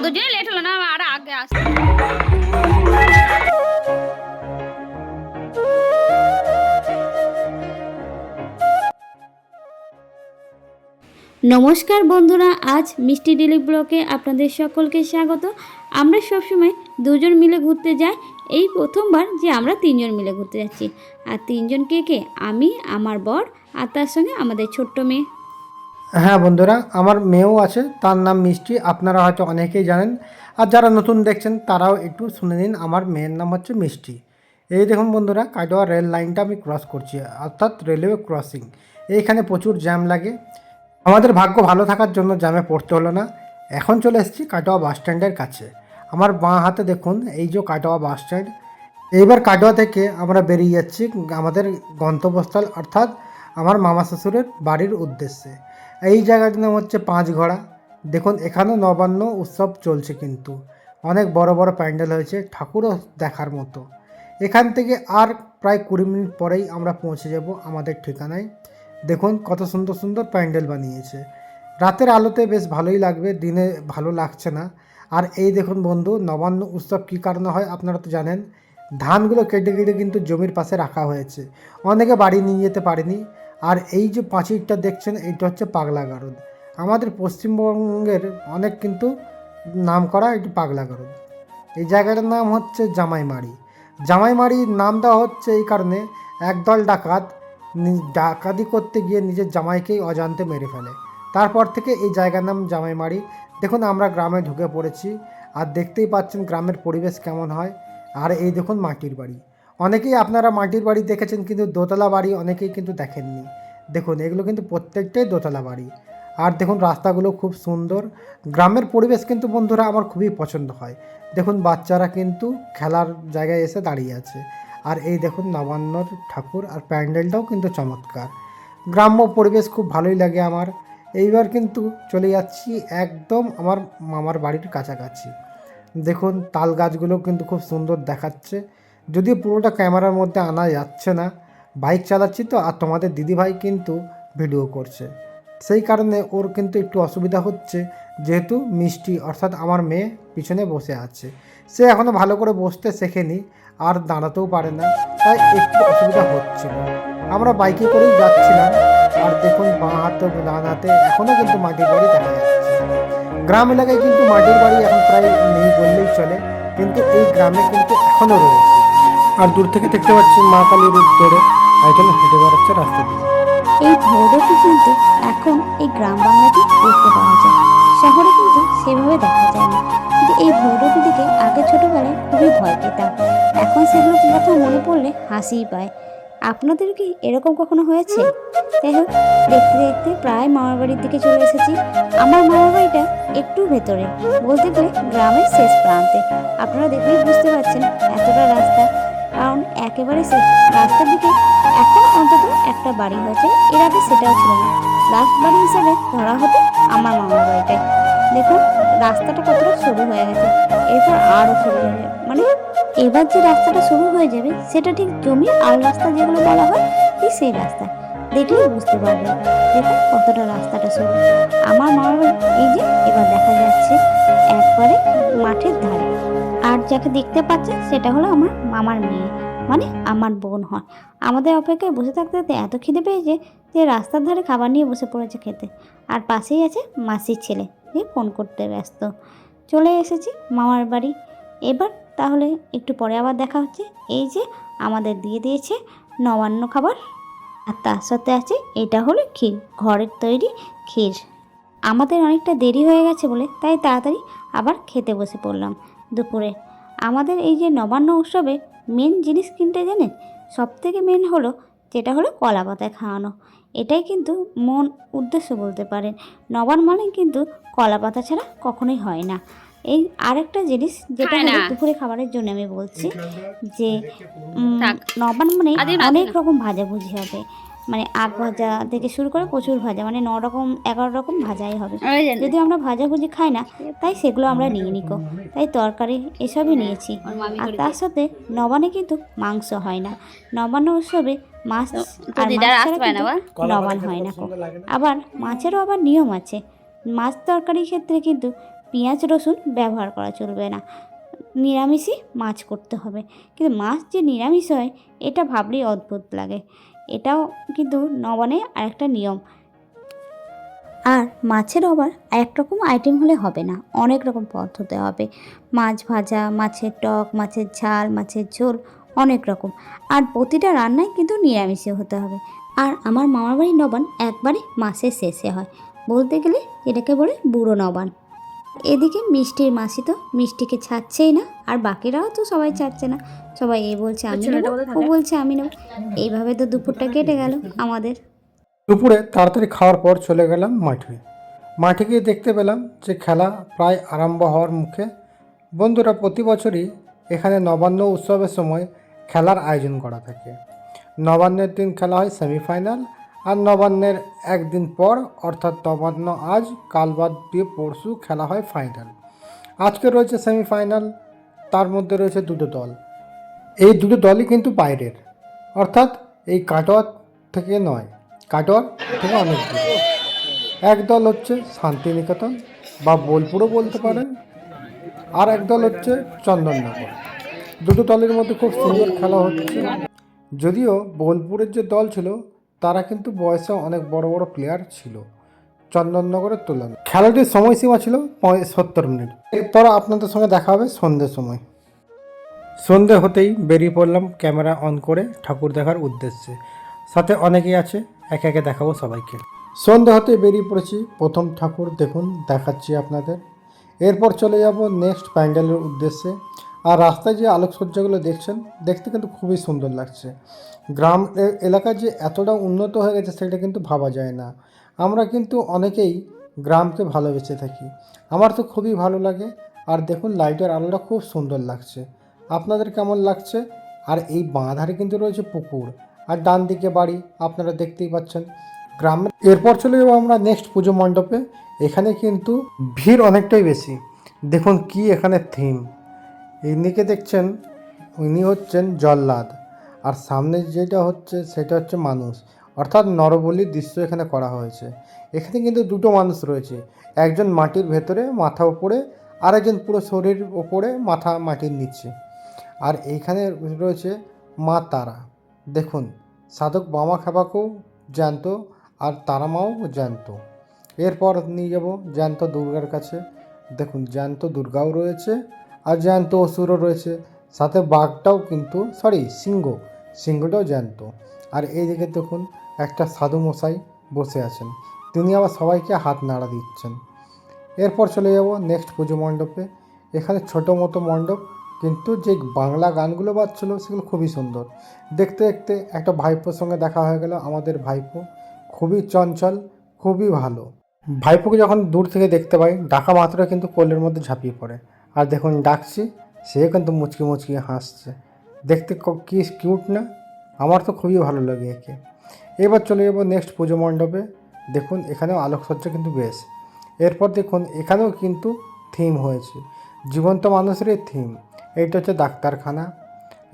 ওদের জন্য লেট হলো না, আর আগে আসতে। নমস্কার বন্ধুরা, আজ মিষ্টি ডেলি ব্লগে আপনাদের সকলকে স্বাগত। আমরা সবসময় দুজন মিলে ঘুরতে যাই, এই প্রথমবার যে আমরা তিনজন মিলে ঘুরতে যাচ্ছি। আর তিনজন কে? আমি, আমার বর আর তার সঙ্গে আমাদের ছোট্ট মেয়ে। হ্যাঁ বন্ধুরা, আমার মেয়েও আছে, তার নাম মিষ্টি। আপনারা হয়তো অনেকেই জানেন, আর যারা নতুন দেখছেন তারাও একটু শুনে নিন। আমার মেয়ের নাম হচ্ছে মিষ্টি। এই দেখুন বন্ধুরা, কাটোয়া রেল লাইনটা আমি ক্রস করছি, অর্থাৎ রেলওয়ে ক্রসিং। এইখানে প্রচুর জ্যাম লাগে। আমাদের ভাগ্য ভালো থাকার জন্য জ্যামে পড়তে হলো না। এখন চলে এসেছি কাটোয়া বাস স্ট্যান্ডের কাছে। আমার বাঁ হাতে দেখুন, এই যে কাটোয়া বাস স্ট্যান্ড। এইবার কাটোয়া থেকে আমরা বেরিয়ে যাচ্ছি আমাদের গন্তব্যস্থল, অর্থাৎ আমার মামা শ্বশুরের বাড়ির উদ্দেশ্যে। এই জায়গাটার নাম হচ্ছে পাঁচঘোড়া। দেখুন, এখানেও নবান্ন উৎসব চলছে, কিন্তু অনেক বড় বড় প্যান্ডেল হয়েছে, ঠাকুরও দেখার মতো। এখান থেকে আর প্রায় 20 মিনিট পরেই আমরা পৌঁছে যাব আমাদের ঠিকানায়। দেখুন কত সুন্দর সুন্দর প্যান্ডেল বানিয়েছে। রাতের আলোতে বেশ ভালোই লাগবে, দিনে ভালো লাগছে না। আর এই দেখুন বন্ধু, নবান্ন উৎসব কী কারণে হয় আপনারা তো জানেন। ধানগুলো কেটে কেটে কিন্তু জমির পাশে রাখা হয়েছে, অনেকে বাড়ি নিয়ে যেতে পারেনি। আর এই যে পাঁচিরটা দেখছেন, এইটা হচ্ছে পাগলা গারদ। আমাদের পশ্চিমবঙ্গের অনেক কিন্তু নাম করা এটি পাগলা গারদ। এই জায়গাটার নাম হচ্ছে জামাইমারি। জামাইমারির নাম দেওয়া হচ্ছে এই কারণে, একদল ডাকাত ডাকাতি করতে গিয়ে নিজের জামাইকেই অজান্তে মেরে ফেলে। তারপর থেকে এই জায়গার নাম জামাইমারি। দেখুন, আমরা গ্রামে ঢুকে পড়েছি, আর দেখতেই পাচ্ছেন গ্রামের পরিবেশ কেমন হয়। আর এই দেখুন মাটির বাড়ি। অনেকেই আপনারা মাটির বাড়ি দেখেছেন, কিন্তু দোতলা বাড়ি অনেকেই কিন্তু দেখেননি। দেখুন, এগুলো কিন্তু প্রত্যেকটাই দোতলা বাড়ি। আর দেখুন রাস্তাগুলো খুব সুন্দর। গ্রামের পরিবেশ কিন্তু বন্ধুরা আমার খুবই পছন্দ হয়। দেখুন বাচ্চারা কিন্তু খেলার জায়গায় এসে দাঁড়িয়ে আছে। আর এই দেখুন নবান্নর ঠাকুর, আর প্যান্ডেলটাও কিন্তু চমৎকার। গ্রাম্য পরিবেশ খুব ভালোই লাগে আমার। এইবার কিন্তু চলে যাচ্ছি একদম আমার মামার বাড়ির কাছাকাছি। দেখুন তাল গাছগুলো কিন্তু খুব সুন্দর দেখাচ্ছে, যদিও পুরোটা ক্যামেরার মধ্যে আনা যাচ্ছে না। বাইক চালাচ্ছি তো, আর তোমাদের দিদিভাই কিন্তু ভিডিও করছে, সেই কারণে ওর কিন্তু একটু অসুবিধা হচ্ছে, যেহেতু মিষ্টি অর্থাৎ আমার মেয়ে পিছনে বসে আছে। সে এখনও ভালো করে বসতে শেখেনি, আর দাঁড়াতেও পারে না, তাই একটু অসুবিধা হচ্ছিল। আমরা বাইকে করেই যাচ্ছিলাম। আর দেখুন বাঁ হাতে ডান হাতে এখনও কিন্তু মাটির বাড়ি দেখা যাচ্ছে। গ্রাম এলাকায় কিন্তু মাটির বাড়ি এখন প্রায় নেই বললেই চলে, কিন্তু এই গ্রামে কিন্তু এখনও রয়েছে। আর দূর থেকে দেখতে পাচ্ছি মা কালীর রূপ ধরে একজন হেঁটে বেড়াচ্ছে রাস্তা দিয়ে। এই ভৈরবটি কিন্তু এখন এই গ্রাম বাংলাতেই দেখতে পাওয়া যায়, শহরে কিন্তু সেভাবে দেখা যায় না। কিন্তু এই ভৈরবী দিকে আগে ছোটবেলায় খুবই ভয় পেতাম, এখন সেগুলো কথা মনে পড়লে হাসিই পায়। আপনাদের কি এরকম কখনো হয়েছে? যাই হোক, দেখতে দেখতে প্রায় মামার বাড়ির দিকে চলে এসেছি। আমার মামার বাড়িটা একটু ভেতরে, বলতে গেলে গ্রামের শেষ প্রান্তে। আপনারা দেখলেই বুঝতে পারছেন এতটা রাস্তা, কারণ একেবারে শেষ রাস্তার দিকে এখন অন্তত একটা বাড়ি হয়েছে, এর আগে সেটাও ছিল না। লাস্ট বাড়ি হিসেবে ধরা হতো আমার মামার বাড়িটাই। দেখুন রাস্তাটা কতটা সরু হয়ে গেছে, এরপর আরও সরু হয়ে যাবে। মানে এবার যে রাস্তাটা শুরু হয়ে যাবে সেটা ঠিক জমির আল রাস্তা যেগুলো বলা হয়, ঠিক সেই রাস্তা। দেখলেই বুঝতে পারবেন দেখুন কতটা রাস্তাটা সরু। আমার মামার বাড়ি এই যে এবার দেখা যাচ্ছে একবারে মাঠের ধারে। আর যাকে দেখতে পাচ্ছেন সেটা হলো আমার মামার মেয়ে, মানে আমার বোন হয়। আমাদের অপেক্ষায় বসে থাকতে থাকতে এত খিদে পেয়েছে যে রাস্তার ধারে খাবার নিয়ে বসে পড়েছে খেতে। আর পাশেই আছে মাসির ছেলে, যে ফোন করতে ব্যস্ত। চলে এসেছি মামার বাড়ি। এবার তাহলে একটু পরে আবার দেখা হচ্ছে। এই যে আমাদের দিয়ে দিয়েছে নবান্ন খাবার, আর তার সাথে আছে এটা হলো ক্ষীর, ঘরের তৈরি ক্ষীর। আমাদের অনেকটা দেরি হয়ে গেছে বলে তাই তাড়াতাড়ি আবার খেতে বসে পড়লাম দুপুরে। আমাদের এই যে নবান্ন উৎসবে মেন জিনিস কিনতে জানেন, সবথেকে মেন হলো যেটা হলো কলা পাতায় খাওয়ানো। এটাই কিন্তু মন উদ্দেশ্য বলতে পারেন। নবান্ন মানে কিন্তু কলা পাতা ছাড়া কখনোই হয় না। এই আরেকটা জিনিস যেটা হলো দুপুরে খাবারের জন্য আমি বলছি যে নবান্ন মানে অনেক রকম ভাজাভুজি হবে, মানে আগ ভাজা থেকে শুরু করে প্রচুর ভাজা, মানে 9 রকম 11 রকম ভাজাই হবে। যদিও আমরা ভাজাভুজি খাই না, তাই সেগুলো আমরা নিয়ে নিকো, তাই তরকারি এসবই নিয়েছি। আর তার সাথে নবান্নে কিন্তু মাংস হয় না, নবান্ন উৎসবে মাছ আর মাছ ছাড়া কিন্তু নবান্ন হয় না। আবার মাছেরও আবার নিয়ম আছে, মাছ তরকারির ক্ষেত্রে কিন্তু পেঁয়াজ রসুন ব্যবহার করা চলবে না, নিরামিষই মাছ করতে হবে। কিন্তু মাছ যে নিরামিষ হয় এটা ভাবলেই অদ্ভুত লাগে। এটাও কিন্তু নবান্নে আরেকটা নিয়ম। আর মাছের আবার এক রকম আইটেম হলে হবে না, অনেক রকম পদ হতে হবে। মাছ ভাজা, মাছের টক, মাছের ঝাল, মাছের ঝোল, অনেক রকম। আর প্রতিটা রান্নায় কিন্তু নিরামিষই হতে হবে। আর আমার মামার বাড়ির নবান একবারে মাসের শেষে হয়, বলতে গেলে এটাকে বলে বুড়ো নবান। এদিকে মিষ্টির মাসি তো মিষ্টিকে ছাড়ছেই না, আর বাকিরাও তো সবাই ছাড়ছে না। সবাই এ বলছে আমি নেবো, ও বলছে আমি নেবো। এইভাবে তো দুপুরটা কেটে গেল আমাদের। দুপুরে তাড়াতাড়ি খাওয়ার পর চলে গেলাম মাঠে। মাঠে গিয়ে দেখতে পেলাম যে খেলা প্রায় আরম্ভ হওয়ার মুখে। বন্ধুরা, প্রতি বছরই এখানে নবান্ন উৎসবের সময় খেলার আয়োজন করা থাকে। নবান্নের দিন খেলা হয় সেমিফাইনাল, আর নবান্নের একদিন পর অর্থাৎ নবান্ন আজ, কাল বাদ দিয়ে পরশু খেলা হয় ফাইনাল। আজকে রয়েছে সেমিফাইনাল, তার মধ্যে রয়েছে দুটো দল। এই দুটো দলই কিন্তু বাইরের, অর্থাৎ এই কাটোয়া থেকে নয়, কাটোয়ার থেকে অনেক দূরে। এক দল হচ্ছে শান্তিনিকেতন বা বোলপুরও বলতে পারেন, আর এক দল হচ্ছে চন্দননগর। দুটো দলের মধ্যে খুব সুন্দর খেলা হচ্ছে। যদিও বোলপুরের যে দল ছিল তারা কিন্তু বয়সে অনেক বড় বড় প্লেয়ার ছিল চন্দননগরের তুলনায়। খেলাটির সময়সীমা ছিল 70 মিনিট। এরপর আপনাদের সঙ্গে দেখা হবে সন্ধ্যের সময়। সন্ধে হতেই বেরিয়ে পড়লাম ক্যামেরা অন করে ঠাকুর দেখার উদ্দেশ্যে। সাথে অনেকেই আছে, একে একে দেখাবো সবাইকে। সন্ধে হতে বেরিয়ে পড়েছি, প্রথম ঠাকুর দেখুন দেখাচ্ছি আপনাদের। এরপর চলে যাব নেক্সট প্যান্ডেলের উদ্দেশ্যে। আর রাস্তায় যে আলোকসজ্জাগুলো দেখছেন, দেখতে কিন্তু খুবই সুন্দর লাগছে। গ্রাম এলাকায় যে এতটা উন্নত হয়ে গেছে সেটা কিন্তু ভাবা যায় না। আমরা কিন্তু অনেকেই গ্রামকে ভালোবেসে থাকি, আমার তো খুবই ভালো লাগে। আর দেখুন লাইটের আলোটা খুব সুন্দর লাগছে, আপনাদের কেমন লাগছে? আর এই বাঁ ধারে কিন্তু রয়েছে পুকুর, আর ডান দিকে বাড়ি, আপনারা দেখতেই পাচ্ছেন গ্রামের। এরপর চলে যাবো আমরা নেক্সট পুজো মণ্ডপে। এখানে কিন্তু ভিড় অনেকটাই বেশি। দেখুন কি এখানে থিম, ইনিকে দেখছেন, ইনি হচ্ছেন জল্লাদ, আর সামনে যেটা হচ্ছে সেটা হচ্ছে মানুষ, অর্থাৎ নরবলির দৃশ্য এখানে করা হয়েছে। এখানে কিন্তু দুটো মানুষ রয়েছে, একজন মাটির ভেতরে মাথা উপরে, আর একজন পুরো শরীর ওপরে মাথা মাটির নিচে। আর এইখানে রয়েছে মা তারা। দেখুন সাধক বামা খাবাকেও জ্যান্ত, আর তারা মাও জ্যান্ত। এরপর নিয়ে যাব জ্যান্ত দুর্গার কাছে। দেখুন জ্যান্ত দুর্গাও রয়েছে, আর জ্যান্ত অসুরও রয়েছে, সাথে বাঘটাও কিন্তু সিংহটাও জ্যান্ত। আর এইদিকে দেখুন একটা সাধু মশাই বসে আছেন, তিনি আবার সবাইকে হাত নাড়া দিচ্ছেন। এরপর চলে যাব নেক্সট পুজো মণ্ডপে। এখানে ছোটো মতো মণ্ডপ, কিন্তু যে বাংলা গানগুলো বাজছিল সেগুলো খুবই সুন্দর। দেখতে দেখতে একটা ভাইপোর সঙ্গে দেখা হয়ে গেল। আমাদের ভাইপো খুবই চঞ্চল, খুবই ভালো। ভাইপোকে যখন দূর থেকে দেখতে পাই, ডাকা মাত্র কিন্তু কোলের মধ্যে ঝাঁপিয়ে পড়ে। আর দেখুন ডাকছি, সে কিন্তু মুচকি মুচকি হাসছে, দেখতে কি কিউট না? আমার তো খুবই ভালো লাগে একে। এবার চলে যাবো নেক্সট পুজো মণ্ডপে। দেখুন এখানেও আলোকসজ্জা কিন্তু বেশ। এরপর দেখুন এখানেও কিন্তু থিম হয়েছে, জীবন্ত মানুষেরই থিম। এইটা হচ্ছে ডাক্তারখানা,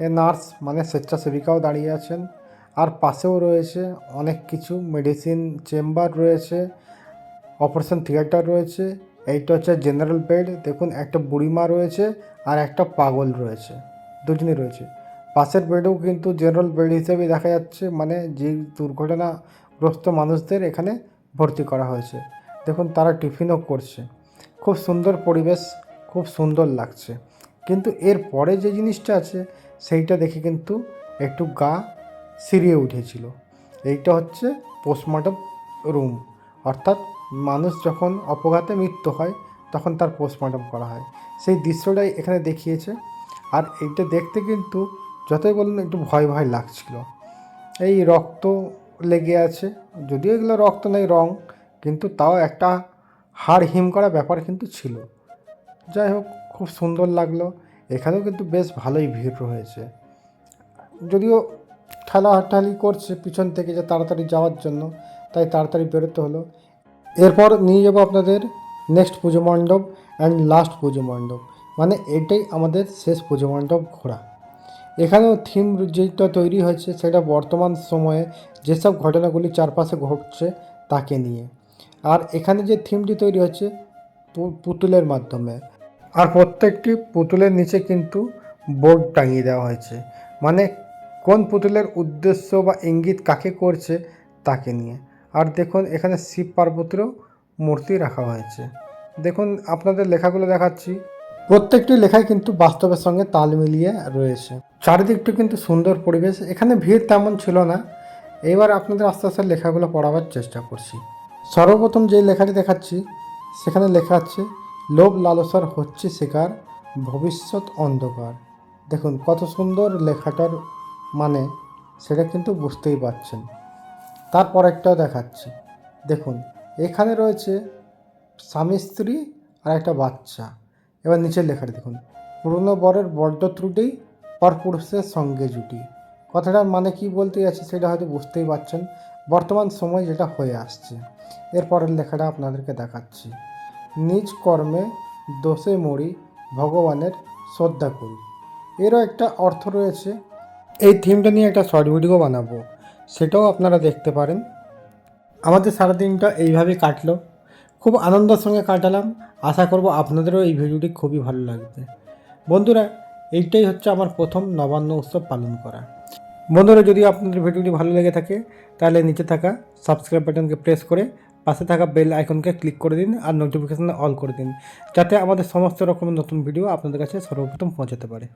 এ নার্স মানে স্বেচ্ছাসেবিকাও দাঁড়িয়ে আছেন, আর পাশেও রয়েছে অনেক কিছু, মেডিসিন চেম্বার রয়েছে, অপারেশন থিয়েটার রয়েছে। এইটা হচ্ছে জেনারেল বেড। দেখুন একটা বুড়িমা রয়েছে আর একটা পাগল রয়েছে, দুজনই রয়েছে। পাশের বেডেও কিন্তু জেনারেল বেড হিসেবে দেখা যাচ্ছে, মানে যে দুর্ঘটনাগ্রস্ত মানুষদের এখানে ভর্তি করা হয়েছে। দেখুন তারা টিফিনও করছে, খুব সুন্দর পরিবেশ, খুব সুন্দর লাগছে। কিন্তু এর পরে যে জিনিসটা আছে সেইটা দেখে কিন্তু একটু গা সিরিয়ে উঠেছিল। এইটা হচ্ছে পোস্টমর্টম রুম, অর্থাৎ মানুষ যখন অপঘাতে মৃত্যু হয় তখন তার পোস্টমর্টম করা হয়, সেই দৃশ্যটাই এখানে দেখিয়েছে। আর এইটা দেখতে কিন্তু যতই বলুন একটু ভয় ভয় লাগছিল। এই রক্ত লেগে আছে, যদিও এগুলো রক্ত নেই, রং, কিন্তু তাও একটা হাড় হিম করা ব্যাপার কিন্তু ছিল। যাই হোক, খুব সুন্দর লাগলো। এখানেও কিন্তু বেশ ভালোই ভিড় রয়েছে, যদিও ঠেলাঠালি করছে পিছন থেকে যে তাড়াতাড়ি যাওয়ার জন্য, তাই তাড়াতাড়ি বেরোতে হলো। এরপর নিয়ে যাবো আপনাদের নেক্সট পুজো মণ্ডপ অ্যান্ড লাস্ট পুজো মণ্ডপ, মানে এটাই আমাদের শেষ পুজো মণ্ডপ ঘোরা। এখানেও থিম যেটা তৈরি হয়েছে সেটা বর্তমান সময়ে যেসব ঘটনাগুলি চারপাশে ঘটছে তাকে নিয়ে। আর এখানে যে থিমটি তৈরি হচ্ছে পুতুলের মাধ্যমে। আর প্রত্যেকটি পুতুলের নিচে কিন্তু বোর্ড টাঙিয়ে দেওয়া হয়েছে, মানে কোন পুতুলের উদ্দেশ্য বা ইঙ্গিত কাকে করছে তাকে নিয়ে। আর দেখুন এখানে শিব পার্বতীরও মূর্তি রাখা হয়েছে। দেখুন আপনাদের লেখাগুলো দেখাচ্ছি, প্রত্যেকটি লেখাই কিন্তু বাস্তবের সঙ্গে তাল মিলিয়ে রয়েছে। চারিদিকটা কিন্তু সুন্দর পরিবেশ, এখানে ভিড় তেমন ছিল না। এবার আপনাদের আস্তে আস্তে লেখাগুলো পড়াবার চেষ্টা করছি। সর্বপ্রথম যে লেখাটি দেখাচ্ছি সেখানে লেখা আছে, লোভ লালসার হচ্ছে শিকার, ভবিষ্যৎ অন্ধকার। দেখুন কত সুন্দর লেখাটার মানে সেটা কিন্তু বুঝতেই পারছেন। তারপর একটাও দেখাচ্ছি, দেখুন এখানে রয়েছে স্বামী স্ত্রী আর একটা বাচ্চা। এবার নিচের লেখাটা দেখুন, পুরনো বরের বড্ড ত্রুটি, পরপুরুষের সঙ্গে জুটি। কথাটার মানে কি বলতে যাচ্ছে সেটা হয়তো বুঝতেই পারছেন, বর্তমান সময় যেটা হয়ে আসছে। এরপরের লেখাটা আপনাদেরকে দেখাচ্ছি, নিজ কর্মে দোষে মরি, ভগবানের শ্রদ্ধা করি। এরও একটা অর্থ রয়েছে। এই থিমটা নিয়ে একটা শর্ট ভিডিও বানাবো, সেটাও আপনারা দেখতে পারেন। আমাদের সারাদিনটা এইভাবেই কাটলো, খুব আনন্দের সঙ্গে কাটালাম। আশা করব আপনাদেরও এই ভিডিওটি খুবই ভালো লাগবে। বন্ধুরা, এইটাই হচ্ছে আমার প্রথম নবান্ন উৎসব পালন করা। বন্ধুরা, যদি আপনাদের ভিডিওটি ভালো লেগে থাকে তাহলে নিচে থাকা সাবস্ক্রাইব বাটনকে প্রেস করে পাশে থাকা বেল আইকনকে ক্লিক করে দিন আর নোটিফিকেশান অল করে দিন, যাতে আমাদের সমস্ত রকমের নতুন ভিডিও আপনাদের কাছে সর্বপ্রথম পৌঁছাতে পারে।